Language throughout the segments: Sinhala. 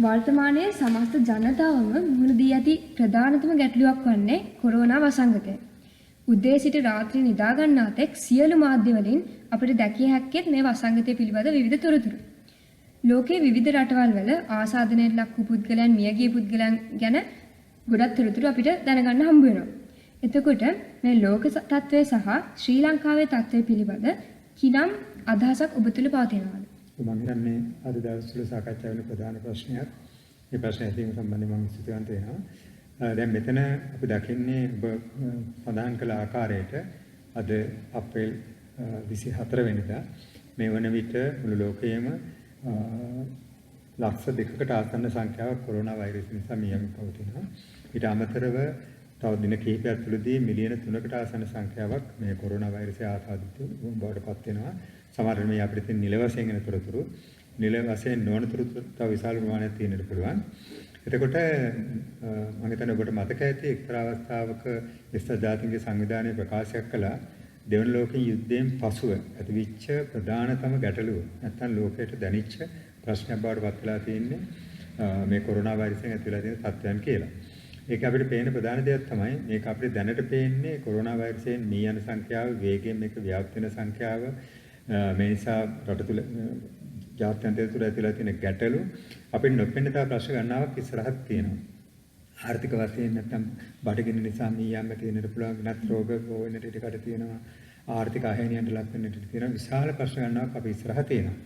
වර්තමානයේ සමස්ත ජනතාවම මුහුණ දී ඇති ප්‍රධානතම ගැටලුවක් වන්නේ කොරෝනා වසංගතය. උදේ සිට රාත්‍රී නිදා ගන්නා තෙක් සියලු මාධ්‍ය වලින් අපිට දැකිය හැක්කේ මේ වසංගතය පිළිබඳ විවිධ තොරතුරු. ලෝකයේ විවිධ රටවල් වල ආසාදනයට ලක් වූ පුද්ගලයන් මියගිය පුද්ගලයන් ගැන ගොඩක් තොරතුරු අපිට දැනගන්න හම්බ වෙනවා. එතකොට මේ ලෝක තත්ත්වය සහ ශ්‍රී ලංකාවේ තත්ත්වය පිළිබඳ කිනම් අදහසක් ඔබ තුළ පවතිනවාද? මම හිතන්නේ අද දවස්වල සාකච්ඡා වෙන ප්‍රධාන ප්‍රශ්නයක් මේ ප්‍රශ්නය ඇසීම සම්බන්ධව මම ස්තුතිවන්ත වෙනවා. දැන් මෙතන අපි දකින්නේ ඔබ සඳහන් කළ ආකාරයට අද අප්‍රේල් 24 වෙනිදා මේ වන විට මුළු ලෝකයේම ලක්ෂ 2කට ආසන්න සංඛ්‍යාවක් කොරෝනා වෛරස් නිසා මියමින් පවතිනවා. ඊට අමතරව තව දින කිහිපයක් තුළදී මිලියන 3කට ආසන්න සංඛ්‍යාවක් මේ කොරෝනා වෛරසය ආසාදිත බවට පත් වෙනවා. සමහර මේ අපිට තියෙන නිල වශයෙන් එන තොරතුරු නිල වශයෙන් නොවන තොරතුරු තව විශාල ප්‍රමාණයක් තියෙන්නට පුළුවන්. එතකොට මම හිතන්නේ ඔබට මතක ඇති එක්තරා අවස්ථාවක විශ්ව ජාතික සංවිධානයේ ප්‍රකාශයක් කළා දෙවන ලෝක යුද්ධයෙන් පසුව ඇතිවෙච්ච ප්‍රධානතම ගැටලුව නැත්නම් ලෝකයට දැනෙච්ච ප්‍රශ්නයක් බවට පත් වෙලා තියෙන්නේ මේ කොරෝනා වෛරසයෙන් ඇතිවලා තියෙන තත්ත්වයන් කියලා. ඒක අපිට පේන ප්‍රධාන දෙයක් තමයි මේක අපිට දැනට පේන්නේ කොරෝනා වෛරසයෙන් මිය යන සංඛ්‍යාව වේගයෙන් මේක ව්‍යාප්ත වෙන සංඛ්‍යාව මේ නිසා රට තුල ජාත්‍යන්තර තුල ඇතිවලා තියෙන ගැටලු අපිට නොපෙනෙන තව ප්‍රශ්න ගණනාවක් ඉස්සරහට තියෙනවා. ආර්ථික වශයෙන් නැත්නම් බඩගින්න නිසා මිය යන්න තියෙනට පුළුවන් වෙනත් රෝග වෙනට ටිකට තියෙනවා. ආර්ථික අහේනියන්ට ලක් වෙන්නට තියෙන විශාල ප්‍රශ්න ගණනාවක් අපි ඉස්සරහ තියෙනවා.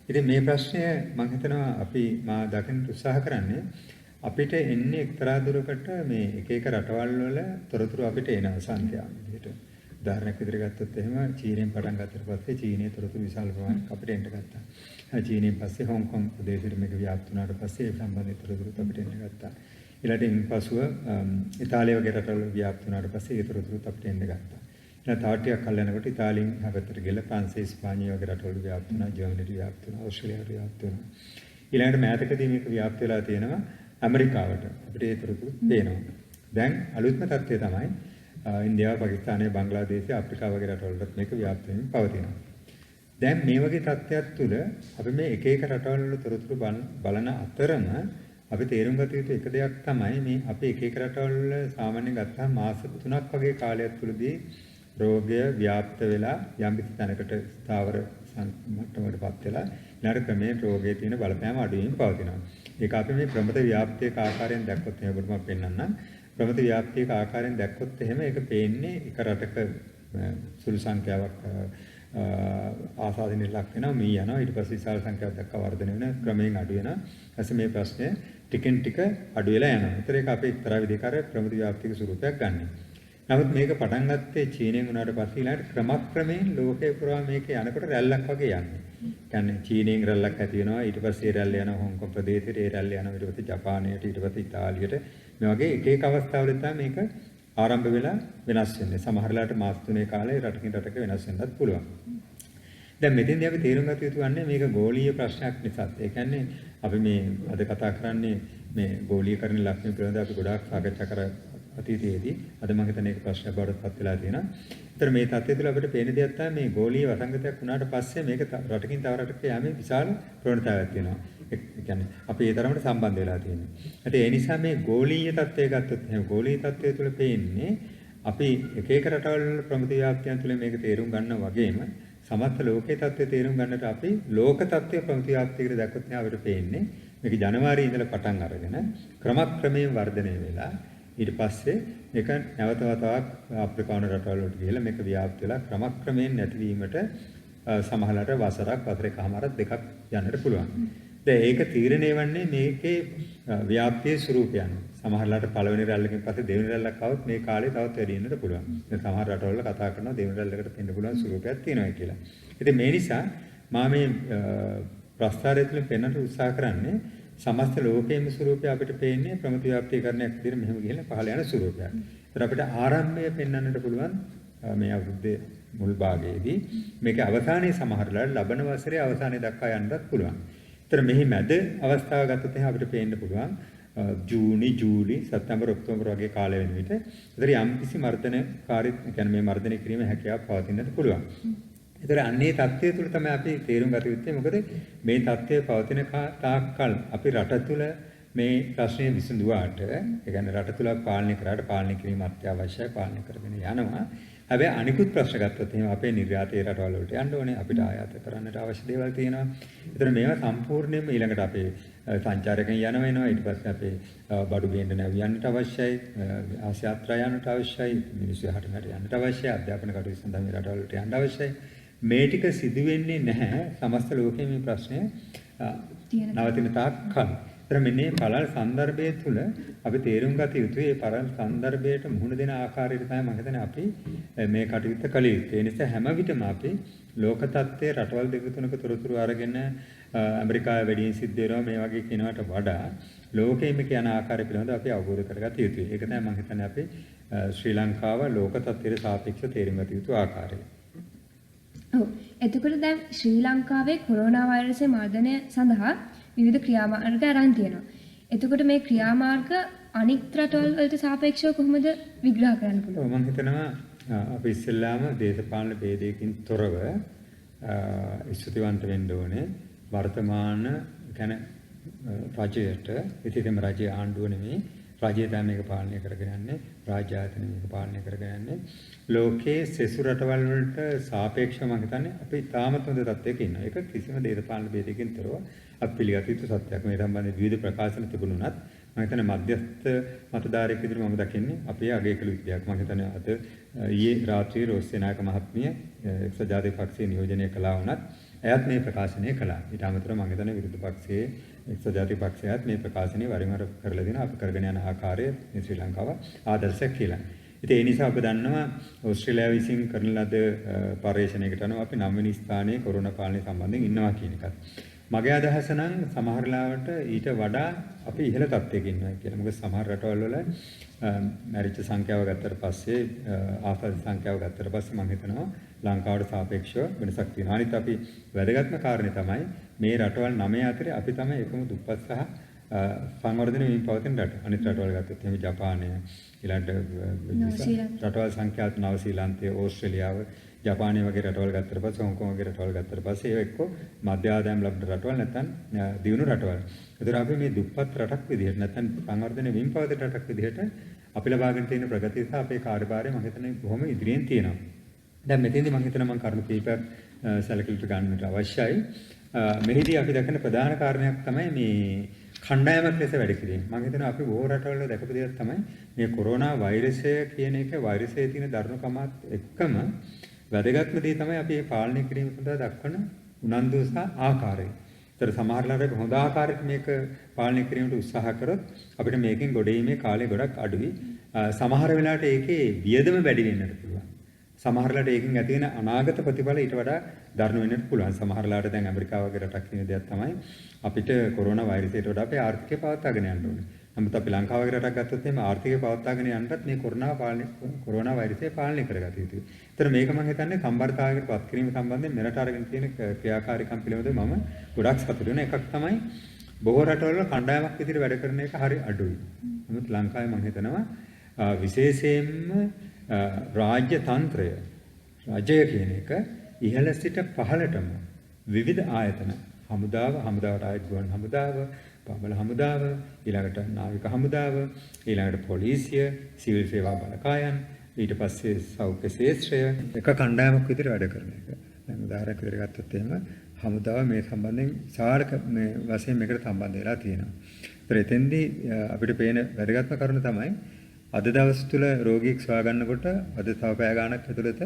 ඉතින් මේ ප්‍රශ්නය මම හිතනවා අපි මා දකින්න උත්සාහ කරන්නේ අපිට එන්නේ එක්තරා දුරකට මේ එක එක රටවල් වල තොරතුරු අපිට එනවා සංඛ්‍යාව විදිහට. උදාහරණයක් විදිහට ගත්තොත් එහෙම චීනයෙන් පටන් ගත්තට පස්සේ චීනයේ තොරතුරු විශාල ප්‍රමාණයක් අපිට එන්න ගත්තා. චීනයෙන් පස්සේ හොංකොං ප්‍රදේශෙට මේක ව්‍යාප්ත වුණාට පස්සේ ඒ සම්බන්ධ තොරතුරු අපිට එන්න ගත්තා. ඊළඟට ඉන්පසුව ඉතාලිය වගේ රටවල ව්‍යාප්ත වුණාට පස්සේ ඒ තොරතුරුත් අපිට එන්න ගත්තා. ඊළඟ තව ටිකක් කල් යනකොට ඉතාලියෙන් හැපැත්තට ගිහලා ප්‍රංශය ස්පාඤ්ඤය වගේ රටවල ව්‍යාප්ත වුණා, ජර්මනියට ව්‍යාප්ත වුණා, ඕස්ට්‍රේලියාවට ව්‍යාප්ත වුණා. ඊළඟට මෑතකදී මේක ව්‍යාප්ත වෙලා තියෙනවා ඇමරිකාවට. අපිට ඒ තොරතුරු පේනවා. දැන් අලුත්ම තත්ත්වය තමයි ඉන්දියාව, පාකිස්තානය, බංග්ලාදේශය, අප්‍රිකාව වගේ රටවලට මේක ව්‍යාප්ත වෙමින් පවතිනවා. දැන් මේ වගේ තත්ත්වයක් තුළ අපි මේ එක එක රටවල් වල තොරතුරු බලන අතරම අපි තේරුම් ගත යුතු එක දෙයක් තමයි මේ අපි එක එක රටවල් වල සාමාන්‍යයෙන් ගත්තාම මාස 3ක් වගේ කාලයක් තුළදී රෝගය ව්‍යාප්ත වෙලා යම් කිසි තැනකට ස්ථාවර මට්ටමකටපත් වෙලා ඊළඟ ක්‍රමයෙන් රෝගයේ තියෙන බලපෑම අඩු වෙමින් පවතිනවා. ඒක අපි මේ ප්‍රමත ව්‍යාප්තියක ආකාරයෙන් දැක්කොත් එහෙම ඔබට මම පෙන්නන්නම්. ප්‍රමත ව්‍යාප්තියක ආකාරයෙන් දැක්කොත් එහෙම ඒක පේන්නේ එක රටක සුළු සංඛ්‍යාවක් ආසාදනයට ලක් වෙනවා මී යනවා ඊට පස්සේ විශාල සංඛ්‍යාවක් දක්වා වර්ධනය වෙන ක්‍රමයෙන් අඩු වෙනවා. ඊට මේ ප්‍රශ්නය ටිකෙන් ටික අඩු වෙලා යනවා. ඒතර ඒක අපේ එක්තරා විදිහක ප්‍රමත ව්‍යාප්තියක ස්වරූපයක් ගන්න. නමුත් මේක පටන් ගත්තේ චීනයෙන් වුණාට පස්සේ ඊළඟට ක්‍රමක්‍රමයෙන් ලෝකේ පුරා මේක යනකොට රැල්ලක් වගේ යන්නේ. කියන්නේ චීනයෙන් රැල්ලක් ඇති වෙනවා ඊට පස්සේ රැල්ල යනවා හොංකොං ප්‍රදේශයට ඒ රැල්ල යනවා ඊට පස්සේ ජපානයට ඊට පස්සේ ඉතාලියට මේ වගේ එක එක අවස්ථාවල තමයි මේක ආරම්භ වෙලා වෙනස් වෙන්නේ. සමහර වෙලාවට මාස 3 කාලේ රටකින් රටක වෙනස් වෙන්නත් පුළුවන්. දැන් මෙතෙන්දී අපි තේරුම් ගත යුතු වන්නේ මේක ගෝලීය ප්‍රශ්නයක් නිසා. ඒ කියන්නේ අපි මේ අද කතා කරන්නේ මේ ගෝලීකරණ ලක්ෂණ පිළිබඳව අපි ගොඩාක් සාකච්ඡා කර අතීතයේදී අද මම හිතන්නේ ඒක ප්‍රශ්නයක් බවට පත් වෙලා තියෙනවා. ඒතර මේ තත්ත්වය තුළ අපිට පේන දෙයක් තමයි මේ ගෝලීය වසංගතයක් වුණාට පස්සේ මේක රටකින් තව රටකට යෑමේ විශාල ප්‍රවණතාවයක් තියෙනවා. ඒ කියන්නේ අපි ඒ තරමට සම්බන්ධ වෙලා තියෙනවා. ඒ නිසා මේ ගෝලීය තත්ත්වය ගත්තොත් එහෙනම් ගෝලීය තත්ත්වය තුළ පේන්නේ අපි එක එක රටවල් වල ප්‍රමුඛ ව්‍යාප්තියන් තුළ මේක තේරුම් ගන්නවා වගේම සමස්ත ලෝකයේ තත්ත්වය තේරුම් ගන්නට අපි ලෝක තත්ත්වය ප්‍රමුඛ ව්‍යාප්තියකට දැක්කොත් නේ අපිට පේන්නේ මේක ජනවාරියේ ඉඳලා පටන් අරගෙන ක්‍රමක්‍රමයෙන් වර්ධනය වෙලා ඊට පස්සේ මේක නැවත වතාවක් අප්‍රිකානු රටවල් වලට ගිහලා මේක ව්‍යාප්ත වෙලා ක්‍රමක්‍රමයෙන් නැතිවීමට සමහරවිට වසරක් දෙකක් යන්නට පුළුවන්. දැන් ඒක තීරණය වෙන්නේ මේකේ ව්‍යාප්තියේ ස්වරූපයන්. සමහරවිට පළවෙනි රැල්ලකින් පස්සේ දෙවෙනි රැල්ලක් આવොත් මේ කාලේ තවත් වැඩි වෙන්නට පුළුවන්. දැන් සමහර රටවල කතා කරනවා දෙවෙනි රැල්ලකට දෙන්න පුළුවන් ස්වරූපයක් තියෙනවා කියලා. ඉතින් මේ නිසා මම මේ ප්‍රස්තාරය තුළ පෙන්වන්න උත්සාහ කරන්නේ සමස්ත ලෝකයේම ස්වරූපය අපිට පේන්නේ ප්‍රමත ව්‍යාප්තිකරණයක් විදිහට මෙහෙම ගිහලා පහළ යන ස්වරූපයක්. ඒතර අපිට ආරම්භය පෙන්වන්නට පුළුවන් මේ අවුරුද්දේ මුල් භාගයේදී මේකේ අවසානයේ සමහරවල් ලබන වසරේ අවසානයේ දක්වා යන්නත් පුළුවන්. ඒතර මෙහි මැද අවස්ථාව ගත්තොත් එහෙනම් අපිට පේන්න පුළුවන් ජූනි, ජූලි, සැප්තැම්බර්, ඔක්තෝබර් වගේ කාලය වෙන විට ඒතර යම් කිසි මර්ධනකාරී කියන්නේ මේ මර්ධනය කිරීමේ හැකියාව පවතින්නට පුළුවන්. ඒතර අන්නේ தත්ත්වය තුළ තමයි අපි තේරුම් ගත යුත්තේ. මොකද මේ தත්ත්වය පවතින තාක්කල් අපි රට තුළ මේ ප්‍රශ්නය විසඳුවාට, ඒ කියන්නේ රට තුළ පාලනය කරාට පාලනය කිරීම අත්‍යවශ්‍යයි, පාලනය කරගෙන යනවා. හැබැයි අනිකුත් ප්‍රශ්න ගත්තොත් එහෙනම් අපේ නිර්යාතයේ රටවල් වලට යන්න ඕනේ, අපිට ආයාත කරන්නට අවශ්‍ය දේවල් තියෙනවා. ඒතර මේවා සම්පූර්ණයෙන්ම ඊළඟට අපේ සංචාරකයන් යන වෙනවා. ඊට පස්සේ අපේ බඩු ගේන්න නැවියන්නට අවශ්‍යයි, ආසිය යාත්‍රා යන්නට අවශ්‍යයි, මිනිස්සු යහට මෙහාට යන්නට අවශ්‍යයි, අධ්‍යාපන කටයුතු සඳහා මේ රටවල් වලට යන්න අවශ්‍යයි. මේ ටික සිදු වෙන්නේ නැහැ සමස්ත ලෝකයේ මේ ප්‍රශ්නය නවතින තාක්කල්. ඒතර මෙන්න මේ පළල් සන්දර්භය තුළ අපි තේරුම් ගත යුතුයි. මේ පළල් සන්දර්භයට මුහුණ දෙන ආකාරයට තමයි මම හිතන්නේ අපි මේ කටයුත්ත කළ යුත්තේ. ඒ නිසා හැම විටම අපි ලෝක තත්ත්වයේ රටවල් දෙක තුනක තොරතුරු අරගෙන ඇමරිකාවේ වැඩියෙන් සිද්ධ වෙනවා මේ වගේ කියනවට වඩා ලෝකෙම කියන ආකාරය පිළිබඳව අපි අවබෝධ කරගත යුතුයි. ඒක තමයි මම හිතන්නේ අපි ශ්‍රී ලංකාව ලෝක තත්ත්වයට සාපේක්ෂව තේරුම් ගත යුතු ආකාරය. ඔව්. එතකොට දැන් ශ්‍රී ලංකාවේ කොරෝනා වෛරසය මර්ධනය සඳහා විවිධ ක්‍රියාමාර්ග අරන් තියෙනවා. එතකොට මේ ක්‍රියාමාර්ග අනිත් රටවල් වලට සාපේක්ෂව කොහොමද විග්‍රහ කරන්න පුළුවන්? මම හිතනවා අපි ඉස්සෙල්ලාම දේශපාලන ભેදයකින් තොරව ස්තුතිවන්ත වෙන්න ඕනේ. වර්තමාන කියන රජයට, ඉතිරිම රජයේ ආණ්ඩුව නෙමෙයි, රජය තමයි මේක පාලනය කරගෙන යන්නේ, රාජ්‍ය ආයතන මේක පාලනය කරගෙන යන්නේ. ලෝකයේ සෙසු රටවල් වලට සාපේක්ෂව මම හිතන්නේ අපි තාමත් හොඳ තත්ත්වයක ඉන්නවා. ඒක කිසිම දේශපාලන ભેදයකින් තොරව අපි පිළිගත යුතු සත්‍යයක්. මේ සම්බන්ධයෙන් විවිධ ප්‍රකාශන තිබුණුණත් මම හිතන්නේ මධ්‍යස්ථ මතධාරයෙක් විදිහට මම දකින්නේ අපේ අගය කළ යුතු දෙයක්. මම හිතන්නේ අද ඊයේ රාත්‍රියේ රෝස්සේනායක මහත්මිය එක්සත් ජාතික පක්ෂයේ නියෝජනය කළා වුණත් එයත් මේ ප්‍රකාශනය කළා. ඊට අමතරව මම හිතන්නේ විරුද්ධ පක්ෂයේ එක්සත් ජාතික පක්ෂයත් මේ ප්‍රකාශනය වරින් වර කරලා දෙනවා. අපි කරගෙන යන ආකාරය මේ ශ්‍රී ලංකාව ආදර්ශයක් කියලා. ඉතින් ඒ නිසා ඔබ දන්නවා ඕස්ට්‍රේලියාව විසින් කරන ලද පර්යේෂණයකට අනුව අපි 9 වෙනි ස්ථානයේ කොරෝනා පාලනය සම්බන්ධයෙන් ඉන්නවා කියන එකත්. මගේ අදහස නම් සමහර ලාවට ඊට වඩා අපි ඉහළ තත්ත්වයක ඉන්නවා කියලා. මොකද සමහර රටවල් වල මැරිච්ච සංඛ්‍යාව ගත්තට පස්සේ ආසාද සංඛ්‍යාව ගත්තට පස්සේ මම හිතනවා ලංකාවට සාපේක්ෂව වෙනසක් තියෙනවා. අනිත් අපි වැදගත්ම කාරණේ තමයි මේ රටවල් 9 අතරේ අපි තමයි එකම දුප්පත් සහ සංවර්ධනය වීම පවතින රට. අනිත් රටවල් ගත්තොත් එහෙම ජපානය ඊළඟට රටවල් සංඛ්‍යාත නව ශ්‍රීලන්තය, ඕස්ට්‍රේලියාව, ජපානය වගේ රටවල් ගත්තට පස්සේ හොංකොං වගේ රටවල් ගත්තට පස්සේ ඒ එක්ක මධ්‍ය ආදායම් ලබන රටවල් නැත්නම් දියුණු රටවල්. ඒතර අපි මේ දුප්පත් රටක් විදිහට නැත්නම් සංවර්ධනය වීම පවතින රටක් විදිහට අපි ලබාගෙන තියෙන ප්‍රගතිය සහ අපේ කාර්යභාරය මම හිතන්නේ බොහොම ඉදිරියෙන් තියෙනවා. දැන් මෙතෙන්දී මම හිතනවා මම කරුණු කීපයක් සැලකිලිට ගන්නට අවශ්‍යයි. මෙහිදී අපි දකින ප්‍රධාන කාරණයක් තමයි මේ කණ්ඩායමක් ලෙස වැඩ කිරීම. මම හිතනවා අපි බොහෝ රටවල දැකපු දෙයක් තමයි මේ කොරෝනා වෛරසය කියන එක වෛරසයේ තියෙන දරුණුකමත් එක්කම වැදගත්ම දේ තමයි අපි මේ පාලනය කිරීම සඳහා දක්වන උනන්දුව සහ ආකාරය. ඒතර සමහර ලාට හොඳ ආකාරයට මේක පාලනය කිරීමට උත්සාහ කරොත් අපිට මේකෙන් ගොඩීමේ කාලය ගොඩක් අඩුයි. සමහර වෙලාවට ඒකේ වියදම වැඩි වෙන්නත් පුළුවන්. සමහරලාට ඒකෙන් ඇති වෙන අනාගත ප්‍රතිඵල ඊට වඩා දරුණු වෙන්නත් පුළුවන්. සමහරලාට දැන් ඇමරිකාව වගේ රටක් කියන දෙයක් තමයි අපිට කොරෝනා වෛරසයට වඩා අපේ ආර්ථිකය පවත්වාගෙන යන්න ඕනේ. නමුත් අපි ලංකාව වගේ රටක් ගත්තොත් එහෙම ආර්ථිකය පවත්වාගෙන යන්නත් මේ කොරෝනා වෛරසය පාලනය කරගත යුතුයි. ඒතර මේක මම හිතන්නේ සම්බරතාවයකට පත් කිරීම සම්බන්ධයෙන් මෙරට අරගෙන තියෙන ක්‍රියාකාරීකම් පිළිබඳව මම ගොඩක් සතුටු වෙනවා. එකක් තමයි බොහෝ රටවල කණ්ඩායමක් විදිහට වැඩ කරන එක හරි අඩුයි. නමුත් ලංකාවේ මම හිතනවා විශේෂයෙන්ම රාජ්‍ය තන්ත්‍රය රජය කියන එක ඉහළ සිට පහළටම විවිධ ආයතන හමුදාවට ආයත් ගුවන් හමුදාව, පාබල හමුදාව, ඊළඟට නාවික හමුදාව, ඊළඟට පොලිසිය, සිවිල් සේවා බලකායන්, ඊට පස්සේ සෞඛ්‍ය ශාස්ත්‍රය එක කණ්ඩායමක් විදිහට වැඩ කරන එක. දැන් උදාහරණයක් විදිහට ගත්තොත් එහෙම හමුදාව මේ සම්බන්ධයෙන් සාර්ථක මේ වශයෙන් මේකට සම්බන්ධ වෙලා තියෙනවා. ඒතර එතෙන්දී අපිට පේන වැදගත්ම කරුණ තමයි අද දවස් තුල රෝගියෙක් සොයා ගන්නකොට අද තව පැය ගාණක් ඇතුළත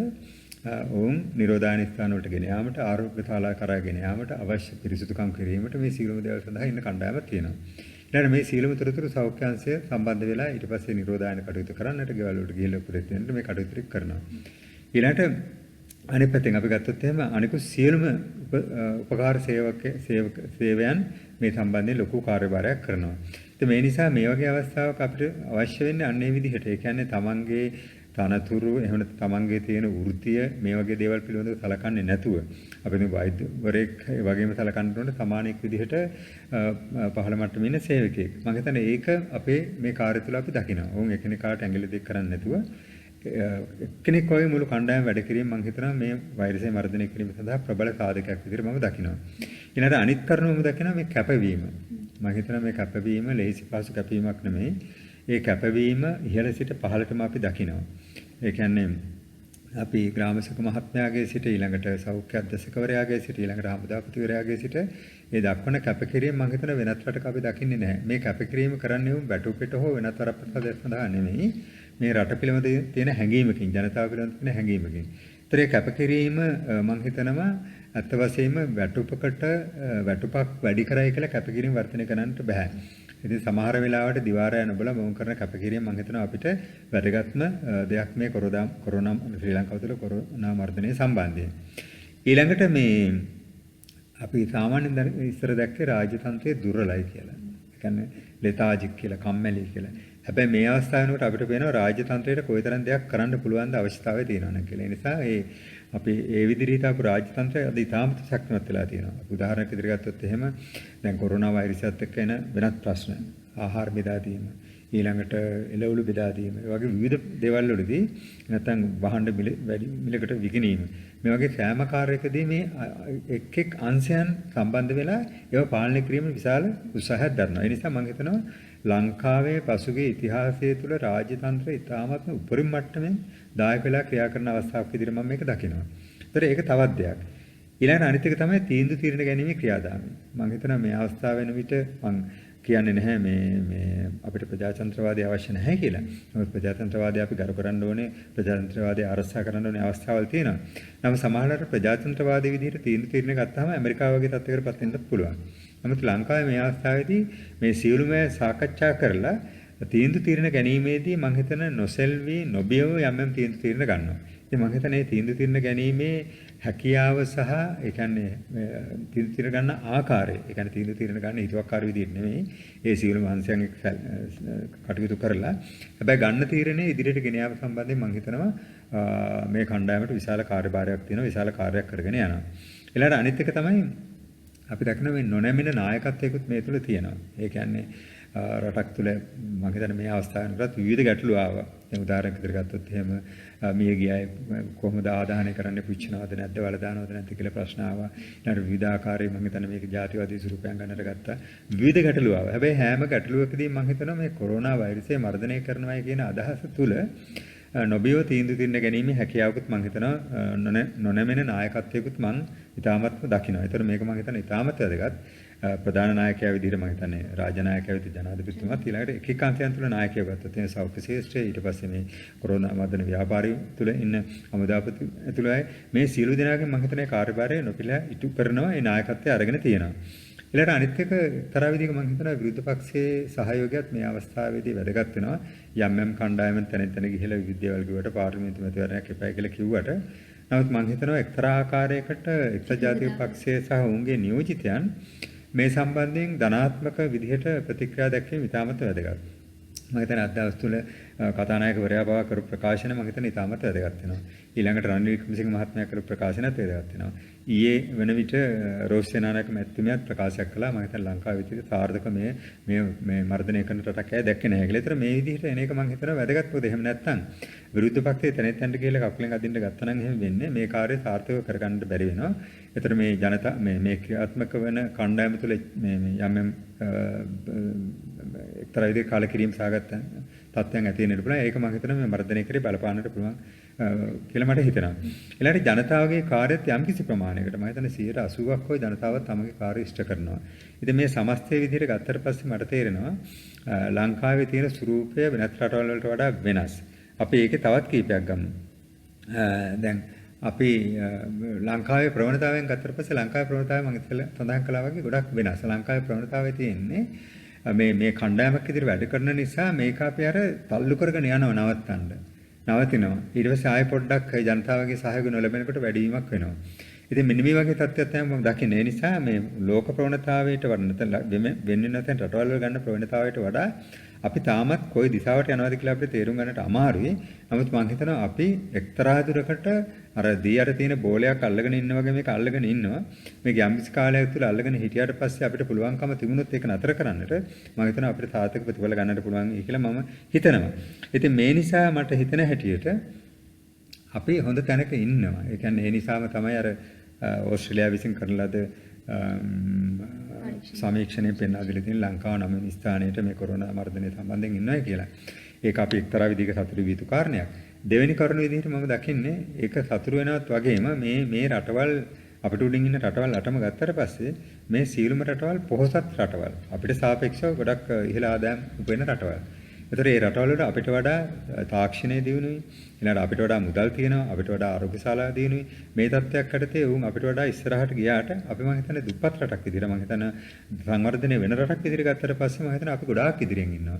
ඔවුන් නිරෝධායන ස්ථාන වලට ගෙන යාමට, ආරෝග්‍ය ශාලා කරා ගෙන යාමට, අවශ්‍ය පිරිසිදුකම් කිරීමට මේ සීලම දේවල් සඳහා ඉන්න කණ්ඩායමක් තියෙනවා. ඊළඟ මේ සීලම තොරතුරු සෞඛ්‍ය අංශය සම්බන්ධ වෙලා ඊට පස්සේ නිරෝධායන කටයුතු කරන්නට ගෙවල් වලට ගිහිල්ලා උපදෙස් දෙන්නට මේ කටයුතු කරනවා. ඊළඟට අනිත් පැත්තෙන් අපි ගත්තොත් එහෙම අනිකුත් සියලුම උපකාර සේවයන් මේ සම්බන්ධයෙන් ලොකු කාර්යභාරයක් කරනවා. ඉතින් මේ නිසා මේ වගේ අවස්ථාවක අපිට අවශ්‍ය වෙන්නේ අන්නේ විදිහට. ඒ කියන්නේ තමන්ගේ තනතුරු එහෙම නැත්නම් තමන්ගේ තියෙන වෘත්තිය මේ වගේ දේවල් පිළිබඳව සලකන්නේ නැතුව අපි වෛද්‍යවරයෙක් වගේම සලකන්න ඕනේ සමානෙක් විදිහට පහළ මට්ටමේ ඉන්න සේවකයෙක්. මම හිතන්නේ ඒක අපේ මේ කාර්ය තුල අපි දකිනවා. වුන් එකිනෙකාට ඇඟිලි දෙක කරන්නේ නැතුව කෙනෙක් වගේ මුළු කණ්ඩායම වැඩ කිරීම මම හිතනවා මේ වෛරසය මර්ධනය කිරීම සඳහා ප්‍රබල සාධකයක් විදිහට මම දකිනවා. ඊළඟට අනිත් කරුණ මම දකිනවා මේ කැපවීම. මම හිතනවා මේ කැපවීම ලේසි පහසු කැපවීමක් නෙමෙයි. ඒ කැපවීම ඉහළ සිට පහළටම අපි දකිනවා. ඒ කියන්නේ අපි ග්‍රාමසේවක මහත්මයාගේ සිට ඊළඟට සෞඛ්‍ය අධ්‍යක්ෂකවරයාගේ සිට ඊළඟට හමුදාපතිවරයාගේ සිට ඒ දක්වන කැපකිරීම මම හිතන වෙනත් රටක අපි දකින්නේ නැහැ. මේ කැපකිරීම කරන්නේ වුන් බැටු පිට හෝ වෙනත් වරප්‍රසාදයක් සඳහා නෙමෙයි. මේ රට පිළිබඳ තියෙන හැඟීමකින් ජනතාව පිළිබඳ තියෙන හැඟීමකින්. ඒතර ඒ කැපකිරීම මම හිතනවා අත් වශයෙන්ම වැටුපක් වැඩි කරයි කියලා කැපකිරීම වර්ධනය කරන්නට බෑ. ඉතින් සමහර වෙලාවට දිවාරය නොබලා මොවුන් කරන කැපකිරීම මම හිතනවා අපිට වැදගත්ම දෙයක් මේ කොරෝනා ශ්‍රී ලංකාව තුළ කොරෝනා මර්ධනය සම්බන්ධයෙන්. ඊළඟට මේ අපි සාමාන්‍යයෙන් ඉස්සර දැක්කේ රාජ්‍යතන්ත්‍රයේ දුර්වලයි කියලා. ඒ කියන්නේ ලෙතාජික් කියලා, කම්මැලි කියලා. හැබැයි මේ අවස්ථාව වෙනකොට අපිට පේනවා රාජ්‍යතන්ත්‍රයට කොයිතරම් දෙයක් කරන්න පුළුවන් ද අවශ්‍යතාවය තියෙනවා නම් කියලා. ඒ නිසා අපි ඒ විදිහට අපු රාජ්‍යතන්ත්‍රය අද ඉතාමත් ශක්තිමත් වෙලා තියෙනවා. උදාහරණයක් විදිහට ගත්තොත් එහෙම දැන් කොරෝනා වෛරසයත් එක්ක එන වෙනත් ප්‍රශ්න, ආහාර බෙදා දීම, ඊළඟට එළවලු බෙදා දීම, ඒ වගේ විවිධ දේවල් වලදී නැත්නම් වහඬ වැඩි මිලකට විකිණීම. මේ වගේ සෑම කාර්යයකදී මේ එක් අංශයන් සම්බන්ධ වෙලා ඒව පාලනය කිරීම විශාල උත්සාහයක් දරනවා. ඒ නිසා මම හිතනවා ලංකාවේ පසුගිය ඉතිහාසය තුළ රාජ්‍යතන්ත්‍රය ඉතාමත්ම උපරිම මට්ටමින් දායක වෙලා ක්‍රියා කරන අවස්ථාවක් විදිහට මම මේක දකිනවා. ඒතර ඒක තවත් දෙයක්. ඊළඟට අනිත් එක තමයි තීන්දුව తీරන ගැනීමේ ක්‍රියාදාමය. මම හිතනවා මේ අවස්ථාව වෙන විට මම කියන්නේ නැහැ මේ අපිට ප්‍රජාතන්ත්‍රවාදී අවශ්‍ය නැහැ කියලා. නමුත් ප්‍රජාතන්ත්‍රවාදී අපි ගරු කරන්න ඕනේ, ප්‍රජාතන්ත්‍රවාදී ආරක්ෂා කරන්න ඕනේ අවස්ථාවල් තියෙනවා. නමුත් සමහරවිට ප්‍රජාතන්ත්‍රවාදී විදිහට තීන්දුව తీරන ගත්තාම ඇමරිකාව වගේ තත්ත්වයකටපත් වෙන්නත් පුළුවන්. නමුත් ලංකාවේ මේ අවස්ථාවේදී මේ සියලුම සාකච්ඡා කරලා තීන්දුව తీරන ගැනීමේදී මම හිතන නොසෙල්වි නොබියව යම් තීන්දුව తీරන ගන්නවා. ඉතින් මම හිතන්නේ මේ තීන්දුව తీරන ගැනීමේ හැකියාව සහ ඒ කියන්නේ තීන්දුව తీරන ගන්න ආකාරය, ඒ කියන්නේ තීන්දුව తీරන ගන්න හිතුවක්කාර විදිහට නෙමෙයි. ඒ සියලුම අංශයන් කටයුතු කරලා හැබැයි ගන්න තීරණය ඉදිරියට ගෙන යාම සම්බන්ධයෙන් මම හිතනවා මේ කණ්ඩායමට විශාල කාර්යභාරයක් තියෙනවා, විශාල කාර්යයක් කරගෙන යනවා. ඊළඟට අනිත් එක තමයි අපි දකින මේ නොනැමෙන නායකත්වයකුත් මේ තුල තියෙනවා. ඒ කියන්නේ රටක් තුල මම හිතන්නේ මේ අවස්ථාවේනටත් විවිධ ගැටලු ආවා. දැන් උදාහරණයක් විදිහට ගත්තොත් එහෙම මිය ගිය අය කොහොමද ආදාහනය කරන්නේ, පුච්චනවද නැද්ද, වල දානවද නැද්ද කියලා ප්‍රශ්න ආවා. ඊළඟට විවිධ ආකාරයේ මම හිතන්නේ මේක ජාතිවාදී ස්වරූපයන් ගන්නට ගත්තා. විවිධ ගැටලු ආවා. හැබැයි හැම ගැටලුවකදී මම හිතනවා මේ කොරෝනා වෛරසය මර්ධනය කරනවායි කියන අදහස තුල නොබියව තීන්දුව తీරන ගැනීමේ හැකියාවකුත් මම හිතනවා නොනැමෙන නායකත්වයකුත් මම ඉතාමත්ම දකිනවා. ඒතර මේක මම හිතන්නේ ඉතාමත් වැදගත්. ප්‍රධාන නායකයා විදිහට මම හිතන්නේ රාජ්‍ය නායකයා විදිහට ජනාධිපතිතුමාත් ඊළඟට එක එක අංශයන් තුල නායකයෝ ගත්තා. තියෙන සෞඛ්‍ය ශාස්ත්‍රය ඊට පස්සේ මේ කොරෝනා මර්ධන ව්‍යාපාරය තුල ඉන්න හමුදාපති ඇතුළේ මේ සියලු දෙනාගේ මම හිතන්නේ කාර්යභාරය නොපිළා ඉටු කරනවා. ඒ නායකත්වය අරගෙන තියෙනවා. ඊළඟට අනිත් එක තරහ විදිහක මම හිතනවා විරුද්ධ පක්ෂයේ සහයෝගයත් මේ අවස්ථාවේදී වැදගත් වෙනවා. යම් කණ්ඩායමෙන් තැන ගිහිලා විවිධ දේවල් කිව්වට පාර්ලිමේන්තු මැතිවරණයක් එපයි කියලා කිව්වට නමුත් මම හිතනවා එක්තරා ආකාරයකට එක්සත් ජාතික පක්ෂය සහ ඔවුන්ගේ නියෝජිතයන් මේ සම්බන්ධයෙන් ධනාත්මක විදිහට ප්‍රතික්‍රියා දැක්වීම ඉතාමත් වැදගත්. මම හිතන්නේ අද දවස් තුල කතානායකවරයා පවා කරපු ප්‍රකාශන මම හිතන්නේ ඉතාමත් වැදගත් වෙනවා. ඊළඟට රනිල් වික්‍රමසිංහ මහත්මයා කරපු ප්‍රකාශනත් වැදගත් වෙනවා. ඊයේ වෙන විට රෝස් සේනානායක මැතිතුමියත් ප්‍රකාශයක් කළා මම හිතන්නේ ලංකාවේ විදිහට සාර්ථක මේ මර්ධනය කරන රටක් ඇය දැක්කේ නැහැ කියලා. ඒතර මේ විදිහට එන එක මම හිතනවා වැදගත්. මොකද එහෙම නැත්නම් විරුද්ධ පක්ෂයේ තැනෙත් ගිහලා කකුලෙන් අදින්න ගත්තා නම් එහෙම වෙන්නේ මේ කාර්යය සාර්ථකව කරගන්න බැරි වෙනවා. ඒතර මේ ජනතා මේ ක්‍රියාත්මක වෙන කණ්ඩායම තුළ මේ යම් එක්තරා විදිහක කාලකිරීම සාගත තත්ත්වයන් ඇති වෙන්න පුළුවන්. ඒක මම හිතනවා මේ මර්ධනය කරේ බලපාන්නට පුළුවන් කියලා මට හිතෙනවා. ඊළඟට ජනතාවගේ කාර්යයත් යම්කිසි ප්‍රමාණයකට මම හිතන්නේ 80%ක් වගේ ජනතාව තමගේ කාර්ය ඉෂ්ට කරනවා. ඉතින් මේ සමස්තය විදිහට ගත්තට පස්සේ මට තේරෙනවා ලංකාවේ තියෙන ස්වරූපය වෙනත් රටවල් වලට වඩා වෙනස්. අපි ඒකේ තවත් කීපයක් ගමු. දැන් අපි ලංකාවේ ප්‍රවණතාවයෙන් ගත්තට පස්සේ ලංකාවේ ප්‍රවණතාවය මම ඉතල සඳහන් කළා වගේ ගොඩක් වෙනස්. ලංකාවේ ප්‍රවණතාවය තියෙන්නේ මේ කණ්ඩායමක් විදිහට වැඩ කරන නිසා මේක අපි අර තල්ලු කරගෙන යනවා නවතිනවා. ඊට පස්සේ ආයෙ පොඩ්ඩක් ජනතාවගේ සහයෝගය නොලැබෙනකොට වැඩිවීමක් වෙනවා. ඉතින් මෙන්න මේ වගේ තත්ත්වයක් තමයි මම දකින්නේ. ඒ නිසා මේ ලෝක ප්‍රවණතාවයට වඩා වෙන්නේ නැත්නම් රටවල් වල ගන්න ප්‍රවණතාවයට වඩා අපි තාමත් කොයි දිශාවට යනවද කියලා අපිට තේරුම් ගන්නට අමාරුයි. නමුත් මම හිතනවා අපි එක්තරා දුරකට අර දී යට තියෙන බෝලයක් අල්ලගෙන ඉන්න වගේ මේක අල්ලගෙන ඉන්නවා. මේක යම්කිසි කාලයක් තුළ අල්ලගෙන හිටියට පස්සේ අපිට පුළුවන්කම තිබුණොත් ඒක නතර කරන්නට මම හිතනවා අපිට සාර්ථක ප්‍රතිඵල ගන්නට පුළුවන් කියලා මම හිතනවා. ඉතින් මේ නිසා මට හිතෙන හැටියට අපි හොඳ තැනක ඉන්නවා. ඒ කියන්නේ ඒ නිසාම තමයි අර ඕස්ට්‍රේලියාව විසින් කරන ලද සමීක්ෂණයෙන් පෙන්වා දෙලා තියෙන ලංකාව 9 වෙනි ස්ථානයට මේ කොරෝනා මර්ධනය සම්බන්ධයෙන් ඉන්නවා කියලා. ඒක අපි එක්තරා විදිහක සතුටු විය යුතු කාරණයක්. දෙවෙනි කරුණ විදිහට මම දකින්නේ ඒක සතුටු වෙනවත් වගේම මේ රටවල් අපිට උඩින් ඉන්න රටවල් අටම ගත්තට පස්සේ මේ සීලුම රටවල් පොහොසත් රටවල් අපිට සාපේක්ෂව ගොඩක් ඉහළ ආදායම් උපයන රටවල්. ඒතර ඒ රටවල් වල අපිට වඩා තාක්ෂණය දියුණුයි, ඊළඟට අපිට වඩා මුදල් තියෙනවා, අපිට වඩා ආරෝග්‍යශාලා දියුණුයි. මේ තත්ත්වයක් යටතේ උන් අපිට වඩා ඉස්සරහට ගියාට අපි මම හිතන්නේ දුප්පත් රටක් විදිහට මම හිතන සංවර්ධනය වෙන රටක් විදිහට ගත්තට පස්සේ මම හිතනවා අපි ගොඩාක් ඉදිරියෙන් ඉන්නවා.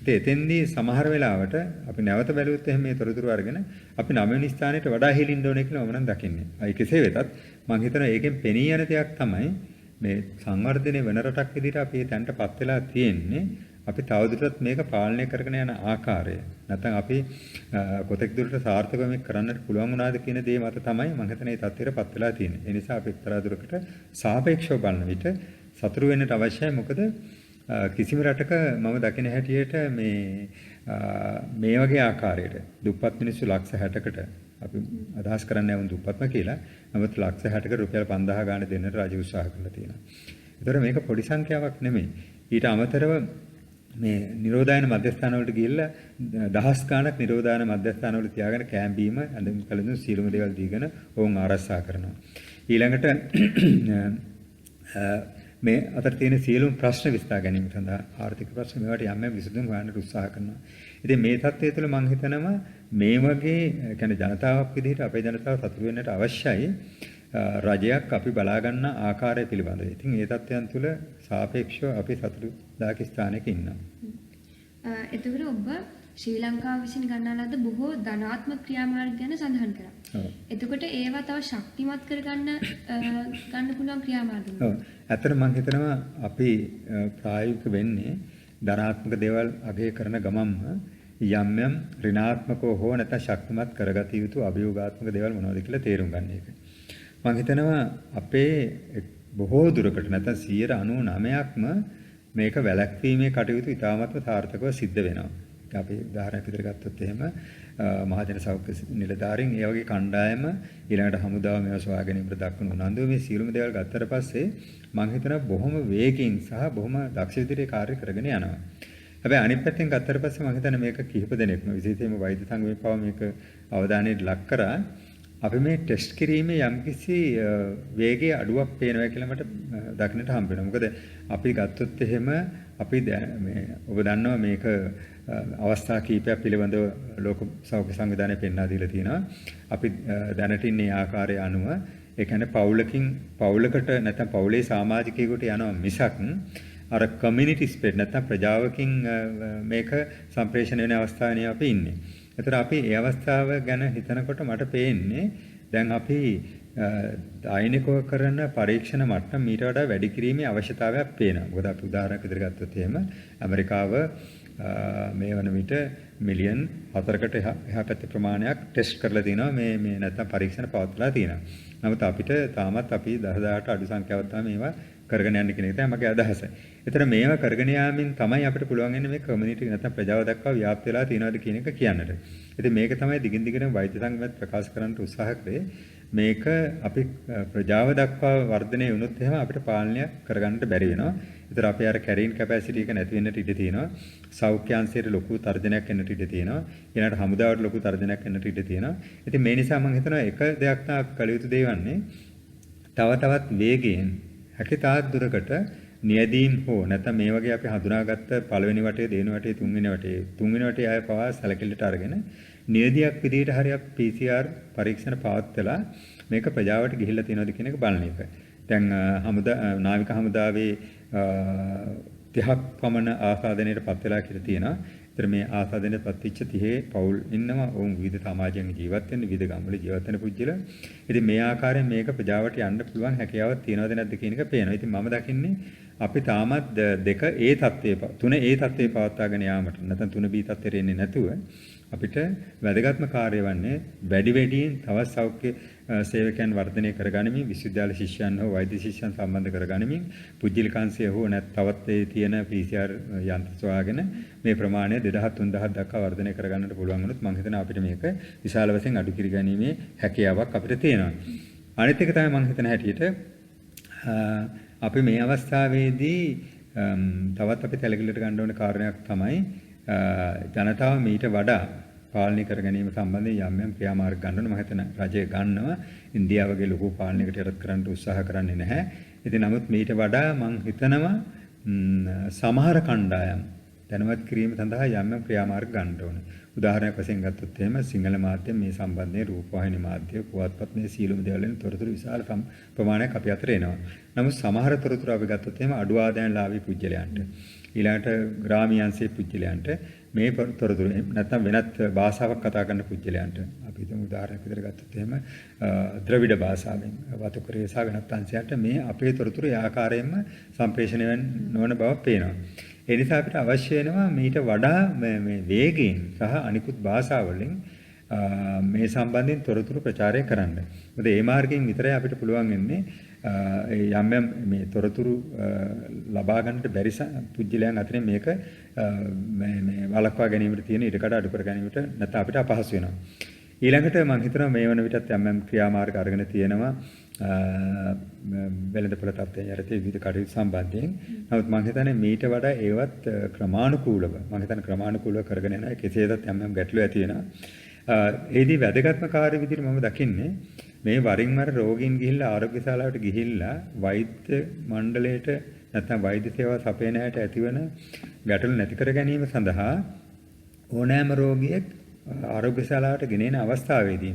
ඉතින් එතෙන්දී සමහර වෙලාවට අපි නැවත බැලුවොත් එහෙනම් මේ තොරතුරු අරගෙන අපි 9 වෙනි ස්ථානයට වඩා හෙලින්න ඕනේ කියලා මම නම් දකින්නේ. අයි කෙසේ වෙතත් මම හිතනවා ඒකෙන් පෙනී යන දෙයක් තමයි මේ සංවර්ධනය වෙන රටක් විදිහට අපි ඒ තැනටපත් වෙලා තියෙන්නේ. අපි තවදුරටත් මේක පාලනය කරගෙන යන ආකාරය නැත්නම් අපි කොතෙක් දුරට සාර්ථකව මේක කරන්නට පුළුවන් වුණාද කියන දේ මත තමයි මම හිතන්නේ මේ තත්ත්වයටපත් වෙලා තියෙන්නේ. ඒ නිසා අපි එක්තරා දුරකට සාපේක්ෂව බලන විට සතුරු වෙන්නට අවශ්‍යයි. මොකද කිසිම රටක මම දකින හැටියට මේ වගේ ආකාරයට දුප්පත් මිනිස්සු ලක්ෂ 60කට අපි අදහස් කරන්නේ වුන් දුප්පත්ම කියලා. නමුත් ලක්ෂ 60කට රුපියල් 5000 ගාණ දෙන්නට රජු උත්සාහ කරලා තියෙනවා. ඒතර මේක පොඩි සංඛ්‍යාවක් නෙමෙයි. ඊට අමතරව මේ නිරෝධායන මධ්‍යස්ථාන වලට ගිහිල්ලා දහස් ගාණක් නිරෝධායන මධ්‍යස්ථාන වල තියාගෙන කෑම් බීම අඳුම් කළඳුම් සියලුම දේවල් දීගෙන ඔවුන් ආරක්ෂා කරනවා. ඊළඟට මේ අතර තියෙන සියලුම ප්‍රශ්න විසඳා ගැනීම සඳහා ආර්ථික ප්‍රශ්න මේවට යම් විසඳුම් හොයන්නට උත්සාහ කරනවා. ඉතින් මේ තත්ත්වය තුළ මම හිතනවා මේ වගේ කියන්නේ ජනතාවක් විදිහට අපේ ජනතාව සතුටු වෙන්නට අවශ්‍යයි. රජයක් අපි බලා ගන්න ආකාරය පිළිබඳව. ඉතින් ඒ තත්ත්වයන් තුළ සාපේක්ෂව අපි සතුටුදායක ස්ථානයක ඉන්නවා. එතකොට ඔබ ශ්‍රී ලංකාව විසින් ගන්නා ලද බොහෝ ධනාත්මක ක්‍රියාමාර්ග ගැන සඳහන් කරා. එතකොට ඒවා තව ශක්තිමත් කරගන්න ගන්න පුළුවන් ක්‍රියාමාර්ග. ඔව්. ඇත්තට මම හිතනවා අපි ප්‍රායෝගික වෙන්නේ ධනාත්මක දේවල් අගය කරන ගමන්ම යම් යම් ඍණාත්මකව හෝ නැත්නම් ශක්තිමත් කරගත යුතු අභියෝගාත්මක දේවල් මොනවද කියලා තේරුම් ගන්න එක. මම හිතනවා අපේ බොහෝ දුරකට නැත්නම් 99%ක්ම මේක වැළැක්වීමේ කටයුතු ඉතාමත්ම සාර්ථකව සිද්ධ වෙනවා. අපි උදාහරණයක් විදිහට ගත්තොත් එහෙම මහජන සෞඛ්‍ය නිලධාරීන් ඒ වගේ කණ්ඩායම ඊළඟට හමුදාව මේවා සොයා ගැනීමට දක්වන උනන්දුව මේ සියලුම දේවල් ගත්තට පස්සේ මම හිතනවා බොහොම වේගයෙන් සහ බොහොම දක්ෂ විදිහට කාර්ය කරගෙන යනවා. හැබැයි අනිත් පැත්තෙන් ගත්තට පස්සේ මම හිතන්නේ මේක කිහිප දෙනෙක්ම විශේෂයෙන්ම වෛද්‍ය සංගමේ පව මේක අවධානයට ලක් කරා අපි මේ ටෙස්ට් කිරීමේ යම්කිසි වේගයේ අඩුවක් පේනවා කියලා මට දකින්නට හම්බ වෙනවා. මොකද අපි ගත්තොත් එහෙම අපි මේ ඔබ දන්නවා මේක අවස්ථා කීපයක් පිළිබඳව ලෝක සෞඛ්‍ය සංවිධානය පෙන්වා දීලා තියෙනවා. අපි දැනට ඉන්නේ ආකාරය අනුව ඒ කියන්නේ පවුලකට නැත්නම් පවුලේ සමාජිකයෙකුට යනවා මිසක් අර කමියුනිටි ස්ප්‍රෙඩ් නැත්නම් ප්‍රජාවකින් මේක සම්ප්‍රේෂණය වෙන අවස්ථාවේ අපි ඉන්නේ. ඒතර අපි ඒ අවස්ථාව ගැන හිතනකොට මට පේන්නේ දැන් අපි දෛනිකව කරන පරීක්ෂණ මට්ටම මීට වඩා වැඩි කිරීමේ අවශ්‍යතාවයක් පේනවා. මොකද අපි උදාහරණයක් විදිහට ගත්තොත් එහෙම ඇමරිකාව මේ වන විට මිලියන් 4කට එහා පැත්තේ ප්‍රමාණයක් ටෙස්ට් කරලා තිනවා මේ නැත්නම් පරීක්ෂණ පවත්වලා තියෙනවා. නමුත් අපිට තාමත් අපි 10000ට අඩු සංඛ්‍යාවක් තමයි මේවා කරගෙන යන්න කියන එක තමයි මගේ අදහස. ඒතර මේවා කරගෙන යාමින් තමයි අපිට පුළුවන් වෙන්නේ මේ කමියුනිටි නැත්නම් ප්‍රජාව දක්වා ව්‍යාප්ත වෙලා තියෙනවද කියන එක කියන්නට. ඉතින් මේක තමයි දිගින් දිගටම වෛද්‍ය සංගමයත් ප්‍රකාශ කරන්න උත්සාහ කරේ. මේක අපි ප්‍රජාව දක්වා වර්ධනය වුණොත් එහෙම අපිට පාලනය කරගන්නට බැරි වෙනවා. ඒතර අපේ අර කැරින් කැපැසිටි එක නැති වෙන්නට ඉඩ තියෙනවා. සෞඛ්‍ය අංශයේ ලොකු තර්ජනයක් එන්නට ඉඩ තියෙනවා. ඊළඟට හමුදාවට ලොකු තර්ජනයක් එන්නට ඉඩ තියෙනවා. ඉතින් මේ නිසා මම හිතනවා එක දෙයක් තමයි කළ යුතු දෙවන්නේ තව තවත් වේගයෙන් හැකිතාක් දුරකට නියදීම් හෝ නැත්නම් මේ වගේ අපි හඳුනාගත්ත පළවෙනි වටේ දෙවෙනි වටේ තුන්වෙනි වටේ ආය පවා සැලකිල්ලට අරගෙන නියදියක් විදිහට හරියක් PCR පරීක්ෂණ පවත්වලා මේක ප්‍රජාවට ගිහිල්ලා තියෙනවද කියන එක බලන එක. දැන් නාවික හමුදාවේ 30ක් පමණ ආසාදනයට පත් වෙලා කියලා තියෙනවා. ඒතර මේ ආසාදනයේ පත්විච්ච 30 පවුල් ඉන්නවා. ඔවුන් විවිධ සමාජයන් ජීවත් වෙන විවිධ ගම්වල ජීවත් වෙන පුජ්‍යල. ඉතින් මේ ආකාරයෙන් මේක ප්‍රජාවට යන්න පුළුවන් හැකියාවක් තියෙනවද නැද්ද කියන එක පේනවා. ඉතින් මම දකින්නේ අපි තාමත් දෙක ඒ தත්ත්වයේ තුන ඒ தත්ත්වයේ පවත්වාගෙන යාමට නැත්නම් 3B தත්ත්වයට එන්නේ නැතුව අපිට වැදගත්ම කාර්යය වන්නේ වැඩි වැඩියෙන් තවත් සෞඛ්‍ය සේවකයන් වර්ධනය කරගනිමින් විශ්වවිද්‍යාල ශිෂ්‍යයන් හෝ වෛද්‍ය ශිෂ්‍යයන් සම්බන්ධ කරගනිමින් පුජ්‍යලිකාංශය හෝ තවත් ඒ තියෙන PCR යන්ත්‍ර සොයාගෙන මේ ප්‍රමාණය 2000 3000 දක්වා වර්ධනය කරගන්නට පුළුවන් වුණොත් මම හිතනවා අපිට මේක විශාල වශයෙන් අඩු කර ගැනීමේ හැකියාවක් අපිට තියෙනවා. අනිත් එක තමයි මම හිතන හැටියට අපි මේ අවස්ථාවේදී තවත් අපි තැලකිලට ගන්න ඕන කාරණයක් තමයි ජනතාව මීට වඩා පාලනය කර ගැනීම සම්බන්ධයෙන් යම් යම් ක්‍රියාමාර්ග ගන්න ඕන. මම හිතන රජය ගන්නවා. ඉන්දියාව වගේ ලොකු පාලනයකට යටත් කරන්න උත්සාහ කරන්නේ නැහැ. ඉතින් නමුත් මීට වඩා මම හිතනවා සමහර කණ්ඩායම් දැනුවත් කිරීම සඳහා යම් යම් ක්‍රියාමාර්ග ගන්න ඕන. උදාහරණයක් වශයෙන් ගත්තොත් එහෙම සිංහල මාධ්‍ය මේ සම්බන්ධයෙන් රූපවාහිනී මාධ්‍ය පුවත්පත් මේ සීලුම දේවල් වලින් තොරතුරු විශාල ප්‍රමාණයක් අපි අතර එනවා. නමුත් සමහර තොරතුරු අපි ගත්තොත් එහෙම අඩු ආදායම්ලාභී පුජ්‍යලයන්ට ඊළඟට ග්‍රාමීයංශයේ පුජ්‍යලයන්ට මේ තොරතුරු නැත්නම් වෙනත් භාෂාවක් කතා කරන පුජ්‍යලයන්ට අපි හිතමු උදාහරණයක් විදිහට ගත්තොත් එහෙම ද්‍රවිඩ භාෂාවෙන් වතුකරේ සහ වෙනත් අංශයන්ට මේ අපේ තොරතුරු ඒ ආකාරයෙන්ම සම්ප්‍රේෂණය නොවන බව පේනවා. ඒ නිසා අපිට අවශ්‍ය වෙනවා මීට වඩා මේ වේගයෙන් සහ අනිකුත් භාෂාවලින් මේ සම්බන්ධයෙන් තොරතුරු ප්‍රචාරය කරන්න. මොකද ඒ මාර්ගයෙන් විතරයි අපිට පුළුවන් වෙන්නේ යම් යම් මේ තොරතුරු ලබා ගන්නට බැරි පුජ්‍යලයන් අතරින් මේක මේ වළක්වා ගැනීමට තියෙන ඉඩකඩ අඩු කර ගැනීමට නැත්නම් අපිට අපහසු වෙනවා. ඊළඟට මම හිතනවා මේ වන විටත් යම් යම් ක්‍රියාමාර්ග අරගෙන තියෙනවා වෙළඳපොළ තත්ත්වයෙන් යටතේ විවිධ කටයුතු සම්බන්ධයෙන්. නමුත් මම හිතන්නේ මීට වඩා ඒවත් ක්‍රමානුකූලව මම හිතන්නේ ක්‍රමානුකූලව කරගෙන යනවා. කෙසේදත් යම් යම් ගැටලු ඇති වෙනවා. ඒදී වැදගත්ම කාර්ය විදිහට මම දකින්නේ මේ වරින් වර රෝගීන් ගිහිල්ලා ආරෝග්‍ය ශාලාවට ගිහිල්ලා වෛද්‍ය මණ්ඩලයට නැත්නම් වෛද්‍ය සේවා සපයන අයට ඇතිවන ගැටලු නැති කර ගැනීම සඳහා ඕනෑම රෝගියෙක් ආරෝග්‍ය ශාලාවට ගෙනෙන අවස්ථාවේදී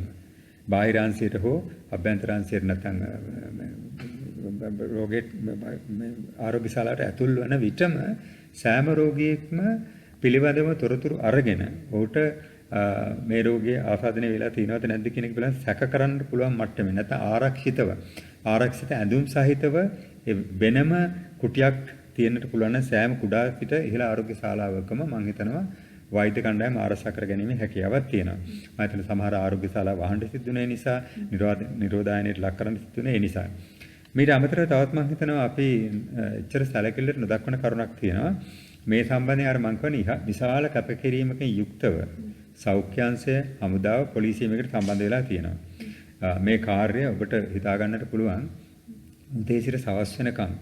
බාහිරාංශයට හෝ අභ්‍යන්තරාංශයට නැත්නම් රෝගීත් ආරෝග්‍ය ශාලාවට ඇතුල් වන විටම සෑම රෝගියෙක්ම පිළිබඳව තොරතුරු අරගෙන ඔහුට මේ රෝගය ආසාදනය වෙලා තියෙනවද නැද්ද කියන එක බලන් සැක කරන්න පුළුවන් මට්ටමේ නැත්නම් ආරක්ෂිත ඇඳුම් සහිතව වෙනම කුටියක් තියෙන්නට පුළුවන් නම් සෑම කුඩා සිට ඉහළ ආරෝග්‍ය ශාලාවකම මම හිතනවා වෛද්‍ය කණ්ඩායම ආරක්ෂා කර ගැනීම හැකියාවක් තියෙනවා. මම හිතන සමහර ආරෝග්‍ය ශාලා වහන්න සිදුුනේ නිසා නිරෝධායනයට ලක් කරන්න සිදුුනේ ඒ නිසා. මීට අමතරව තවත් මම හිතනවා අපි එච්චර සැලකිල්ලට නොදක්වන කරුණක් තියෙනවා. මේ සම්බන්ධයෙන් අර මම කියන්නේ විශාල කැපකිරීමකින් යුක්තව සෞඛ්‍යාංශය, හමුදාව, පොලිසිය මේකට සම්බන්ධ වෙලා තියෙනවා. මේ කාර්යය ඔබට හිතා ගන්නට පුළුවන් උදේ සිට සවස් වෙනකම්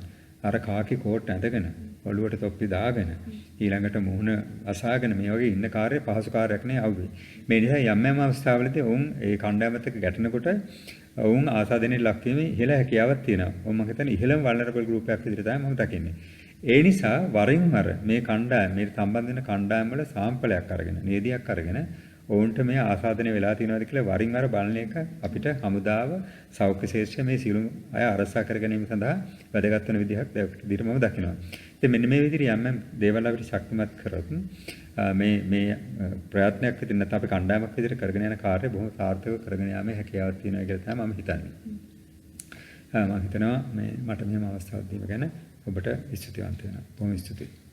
අර කාකි කෝට් ඇඳගෙන ඔළුවට තොප්පි දාගෙන ඊළඟට මුහුණ අසාගෙන මේ වගේ ඉන්න කාර්යය පහසු කාර්යයක් නෙවෙයි අවුවේ. මේ නිසා යම් යම් අවස්ථාවලදී ඔවුන් ඒ කණ්ඩායමත් එක්ක ගැටෙනකොට ඔවුන් ආසාදනයේ ලක්වීමේ ඉහළ හැකියාවක් තියෙනවා. මම හිතන්නේ ඉහළම වල්නරබල් ගෲප් එකක් විදිහට තමයි මම දකින්නේ. ඒ නිසා වරින් වර මේ කණ්ඩායම මේ සම්බන්ධ වෙන කණ්ඩායම් වල සාම්පලයක් අරගෙන නේදියක් අරගෙන ඔවුන්ට මේ ආසාදනය වෙලා තියෙනවද කියලා වරින් වර බලන එක අපිට හමුදාව සෞඛ්‍ය ශාස්ත්‍රය මේ සියලු අය ආරක්ෂා කර ගැනීම සඳහා වැදගත් වෙන විදිහක් විදිහට මම දකිනවා. ඉතින් මෙන්න මේ විදිහට යම් යම් දේවල් අපිට ශක්තිමත් කරොත් මේ ප්‍රයත්නයක් විදිහට නැත්නම් අපි කණ්ඩායමක් විදිහට කරගෙන යන කාර්යය බොහොම සාර්ථකව කරගෙන යාමේ හැකියාවක් තියෙනවා කියලා තමයි මම හිතන්නේ. මම හිතනවා මේ මට මෙහෙම අවස්ථාවක් දීම ගැන ඔබට ස්තුතිවන්ත වෙනවා. බොහොම ස්තුතියි.